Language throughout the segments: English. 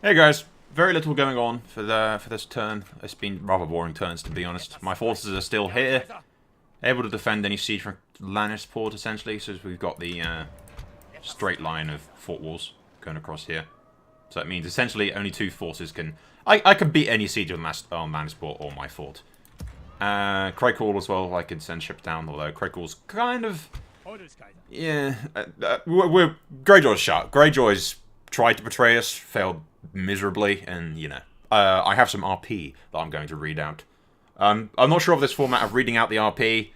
Hey guys, very little going on for this turn. It's been rather boring turns, to be honest. My forces are still here, able to defend any siege from Lannisport essentially, so we've got the straight line of fort walls going across here. So that means essentially only two forces can. I can beat any siege on Lannisport or my fort. Craycall as well. I can send ships down, although Craycall's kind of yeah. We're Greyjoy's shot. Greyjoy's tried to betray us, failed miserably, and you know, I have some RP that I'm going to read out. I'm not sure if this format of reading out the RP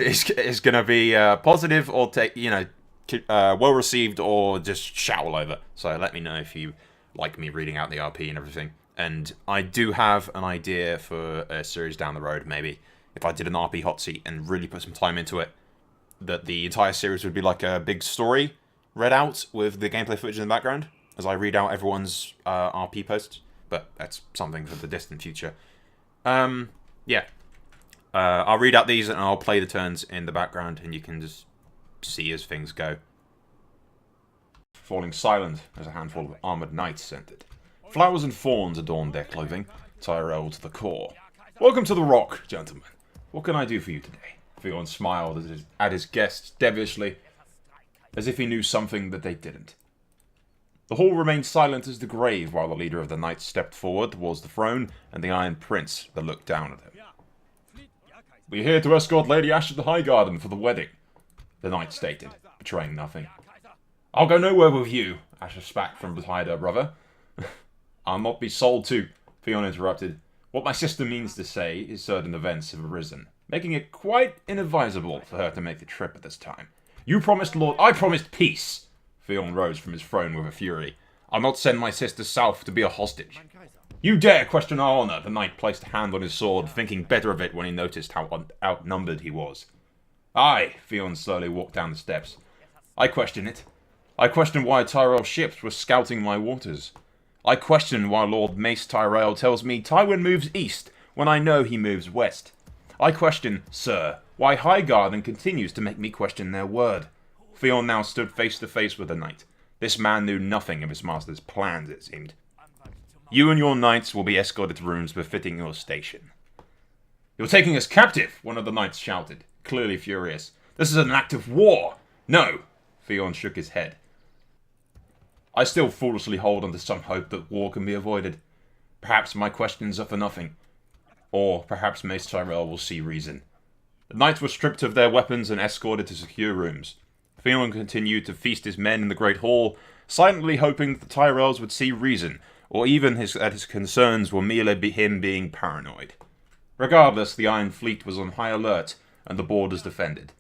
is going to be positive or well received or just shout all over. So let me know if you like me reading out the RP and everything. And I do have an idea for a series down the road, maybe if I did an RP hot seat and really put some time into it, that the entire series would be like a big story read out with the gameplay footage in the background as I read out everyone's RP posts. But that's something for the distant future. Yeah. I'll read out these and I'll play the turns in the background and you can just see as things go. Falling silent as a handful of armoured knights entered. Flowers and fawns adorned their clothing, Tyrell to the core. Welcome to the Rock, gentlemen. What can I do for you today? Theon smiled at his guests devilishly, as if he knew something that they didn't. The hall remained silent as the grave while the leader of the knights stepped forward towards the throne and the Iron Prince that looked down at him. We're here to escort Lady Ashe to Highgarden for the wedding, the knight stated, betraying nothing. I'll go nowhere with you, Ashe spat from beside her brother. I'll not be sold to, Theon interrupted. What my sister means to say is certain events have arisen, making it quite inadvisable for her to make the trip at this time. You promised I promised peace. Theon rose from his throne with a fury. I'll not send my sister south to be a hostage. You dare question our honour, the knight placed a hand on his sword, thinking better of it when he noticed how outnumbered he was. Aye, Theon slowly walked down the steps. I question it. I question why Tyrell ships were scouting my waters. I question why Lord Mace Tyrell tells me Tywin moves east when I know he moves west. I question, sir, why Highgarden continues to make me question their word. Theon now stood face to face with the knight. This man knew nothing of his master's plans, it seemed. You and your knights will be escorted to rooms befitting your station. You're taking us captive, one of the knights shouted, clearly furious. This is an act of war. No, Theon shook his head. I still foolishly hold on to some hope that war can be avoided. Perhaps my questions are for nothing. Or perhaps Mace Tyrell will see reason. The knights were stripped of their weapons and escorted to secure rooms. Theon continued to feast his men in the Great Hall, silently hoping that the Tyrells would see reason, or even that his concerns were merely him being paranoid. Regardless, the Iron Fleet was on high alert, and the borders defended.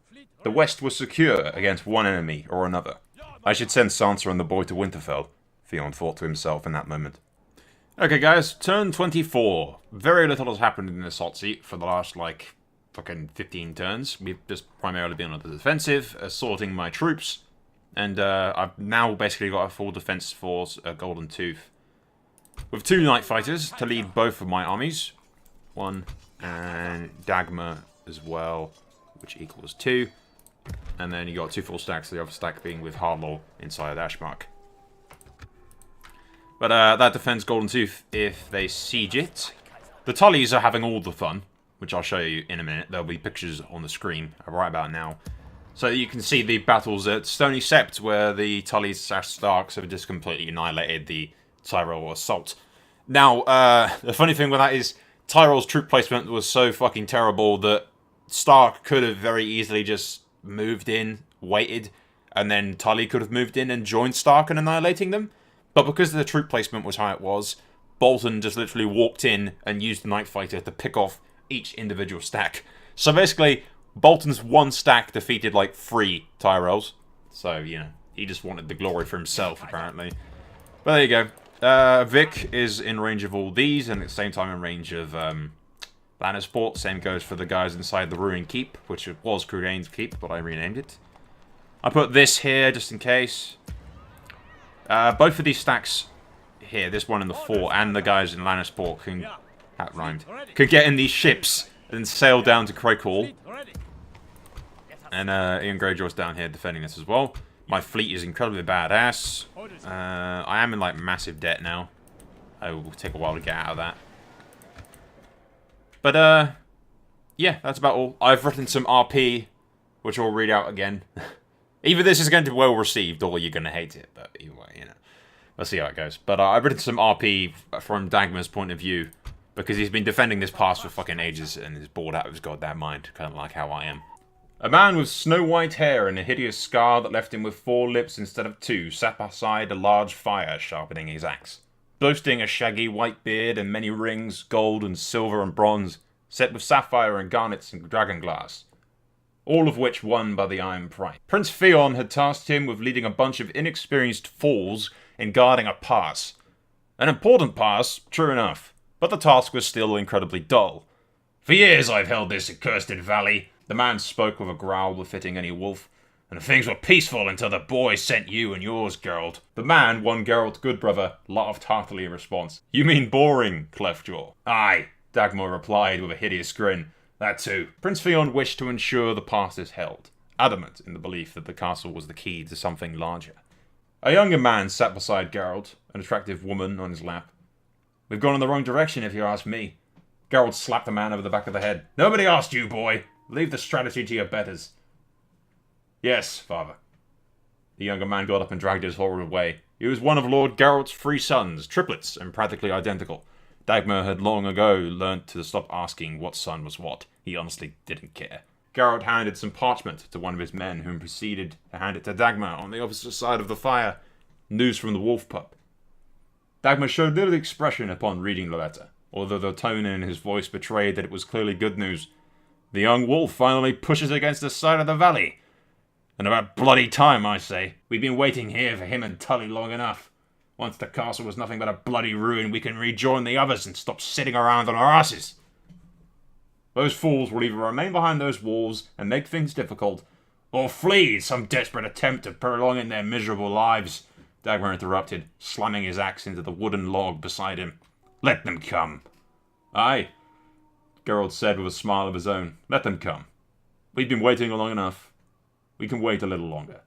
The West was secure against one enemy or another. I should send Sansa and the boy to Winterfell, Theon thought to himself in that moment. Okay guys, turn 24. Very little has happened in this hot seat for the last, fucking 15 turns. We've just primarily been on the defensive, assaulting my troops, and I've now basically got a full defense force, a Golden Tooth, with two Night Fighters to lead both of my armies. One, and Dagmar as well, which equals 2. And then you got 2 full stacks, the other stack being with Hardlaw inside Ashmark. But that defends Golden Tooth if they siege it. The Tullys are having all the fun, which I'll show you in a minute. There'll be pictures on the screen right about now. So you can see the battles at Stony Sept, where the Tullys/Starks have just completely annihilated the Tyrell assault. Now, the funny thing with that is, Tyrell's troop placement was so fucking terrible that Stark could have very easily just moved in, waited, and then Tully could have moved in and joined Stark in annihilating them. But because the troop placement was how it was, Bolton just literally walked in and used the Night Fighter to pick off each individual stack. So basically, Bolton's one stack defeated 3 Tyrells. So, you know, he just wanted the glory for himself, apparently. But there you go. Vic is in range of all these, and at the same time in range of Lannisport. Same goes for the guys inside the Ruined Keep, which was Crudane's Keep, but I renamed it. I put this here just in case. Both of these stacks here, this one in the fort, and the guys in Lannisport can... That rhymed. Could get in these ships and sail down to Craycall. And Ian Greyjoy's down here defending this as well. My fleet is incredibly badass. I am in massive debt now. it will take a while to get out of that. But, yeah, that's about all. I've written some RP, which I'll read out again. Either this is going to be well received, or you're going to hate it, but either way, you know. We'll see how it goes. But I've written some RP from Dagmar's point of view, because he's been defending this pass for fucking ages, and is bored out of his goddamn mind, kind of like how I am. A man with snow-white hair and a hideous scar that left him with 4 lips instead of 2 sat beside a large fire, sharpening his axe. Boasting a shaggy white beard and many rings, gold and silver and bronze, set with sapphire and garnets and dragonglass, all of which won by the Iron Price. Prince Theon had tasked him with leading a bunch of inexperienced fools in guarding a pass. An important pass, true enough, but the task was still incredibly dull. For years I've held this accursed valley, the man spoke with a growl befitting any wolf, and things were peaceful until the boys sent you and yours, Geralt. The man, one Geralt Goodbrother, laughed heartily in response. You mean boring, Cleftjaw? Aye, Dagmar replied with a hideous grin. That too. Prince Theon wished to ensure the pass is held, adamant in the belief that the castle was the key to something larger. A younger man sat beside Geralt, an attractive woman on his lap. We've gone in the wrong direction, if you ask me. Geralt slapped the man over the back of the head. Nobody asked you, boy. Leave the strategy to your betters. Yes, father. The younger man got up and dragged his horror away. He was one of Lord Geralt's 3 sons, triplets, and practically identical. Dagmar had long ago learnt to stop asking what son was what. He honestly didn't care. Geralt handed some parchment to one of his men, whom proceeded to hand it to Dagmar on the opposite side of the fire. News from the wolf pup. Dagmar showed little expression upon reading the letter, although the tone in his voice betrayed that it was clearly good news. The young wolf finally pushes against the side of the valley. And about bloody time, I say. We've been waiting here for him and Tully long enough. Once the castle was nothing but a bloody ruin, we can rejoin the others and stop sitting around on our asses. Those fools will either remain behind those walls and make things difficult, or flee in some desperate attempt to prolong in their miserable lives, Dagmar interrupted, slamming his axe into the wooden log beside him. Let them come. Aye, Geralt said with a smile of his own. Let them come. We've been waiting long enough. We can wait a little longer.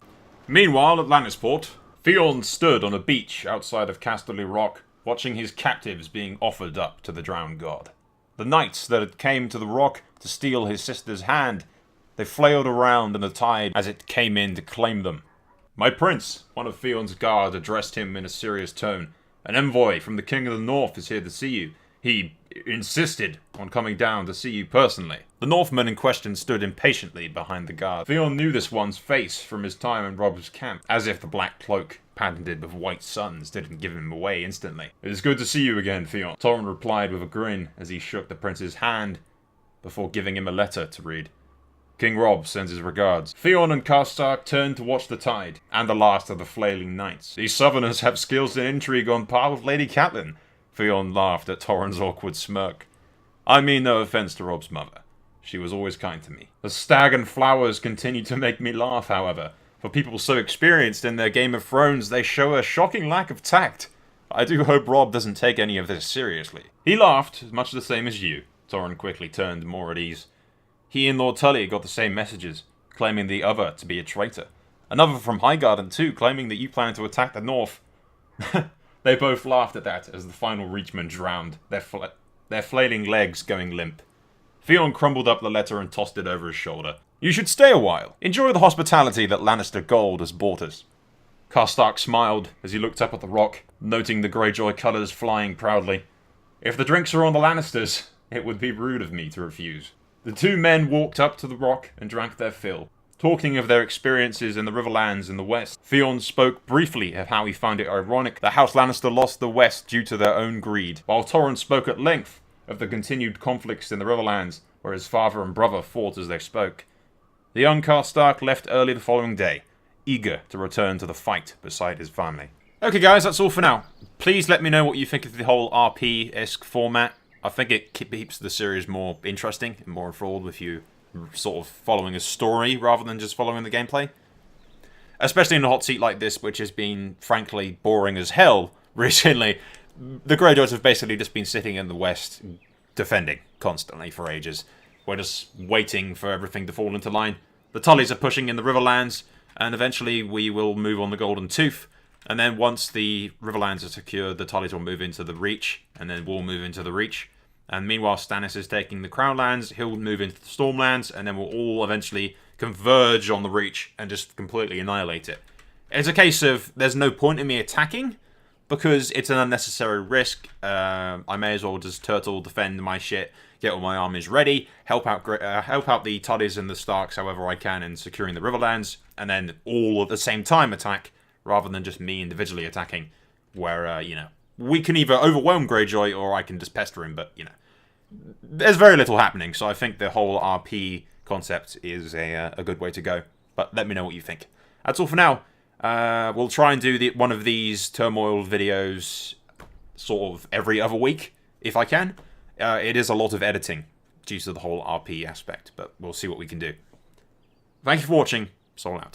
Meanwhile, at Lannisport, Theon stood on a beach outside of Casterly Rock, watching his captives being offered up to the drowned god. The knights that had came to the rock to steal his sister's hand, they flailed around in the tide as it came in to claim them. My prince, one of Theon's guard addressed him in a serious tone. An envoy from the King of the North is here to see you. He insisted on coming down to see you personally. The Northman in question stood impatiently behind the guard. Theon knew this one's face from his time in Robb's camp, as if the black cloak, patented with white suns, didn't give him away instantly. It is good to see you again, Theon, Torrent replied with a grin as he shook the prince's hand before giving him a letter to read. King Robb sends his regards. Theon and Karstark turned to watch the tide, and the last of the flailing knights. These southerners have skills in intrigue on par with Lady Catelyn. Theon laughed at Torrent's awkward smirk. I mean no offense to Robb's mother. She was always kind to me. The stag and flowers continue to make me laugh, however. For people so experienced in their Game of Thrones, they show a shocking lack of tact. I do hope Robb doesn't take any of this seriously. He laughed, much the same as you. Torrent quickly turned more at ease. He and Lord Tully got the same messages, claiming the other to be a traitor. Another from Highgarden too, claiming that you plan to attack the north. They both laughed at that as the final Reachman drowned, their flailing legs going limp. Theon crumbled up the letter and tossed it over his shoulder. You should stay a while. Enjoy the hospitality that Lannister gold has bought us. Karstark smiled as he looked up at the rock, noting the Greyjoy colours flying proudly. If the drinks are on the Lannisters, it would be rude of me to refuse. The 2 men walked up to the rock and drank their fill. Talking of their experiences in the Riverlands in the West, Theon spoke briefly of how he found it ironic that House Lannister lost the West due to their own greed, while Torrent spoke at length of the continued conflicts in the Riverlands, where his father and brother fought as they spoke. The young Karstark left early the following day, eager to return to the fight beside his family. Okay guys, that's all for now. Please let me know what you think of the whole RP-esque format. I think it keeps the series more interesting and more enthralled with you sort of following a story rather than just following the gameplay. Especially in a hot seat like this, which has been, frankly, boring as hell recently. The Greyjoys have basically just been sitting in the West defending constantly for ages. We're just waiting for everything to fall into line. The Tullys are pushing in the Riverlands, and eventually we will move on the Golden Tooth. And then once the Riverlands are secured, the Tullies will move into the Reach, and then we'll move into the Reach. And meanwhile, Stannis is taking the Crownlands, he'll move into the Stormlands, and then we'll all eventually converge on the Reach and just completely annihilate it. It's a case of there's no point in me attacking, because it's an unnecessary risk. I may as well just turtle, defend my shit, get all my armies ready, help out the Tullys and the Starks however I can in securing the Riverlands, and then all at the same time attack, rather than just me individually attacking, where, we can either overwhelm Greyjoy or I can just pester him, but, there's very little happening, so I think the whole RP concept is a good way to go. But let me know what you think. That's all for now. We'll try and do one of these Turmoil videos sort of every other week, if I can. It is a lot of editing due to the whole RP aspect, but we'll see what we can do. Thank you for watching. Soul out.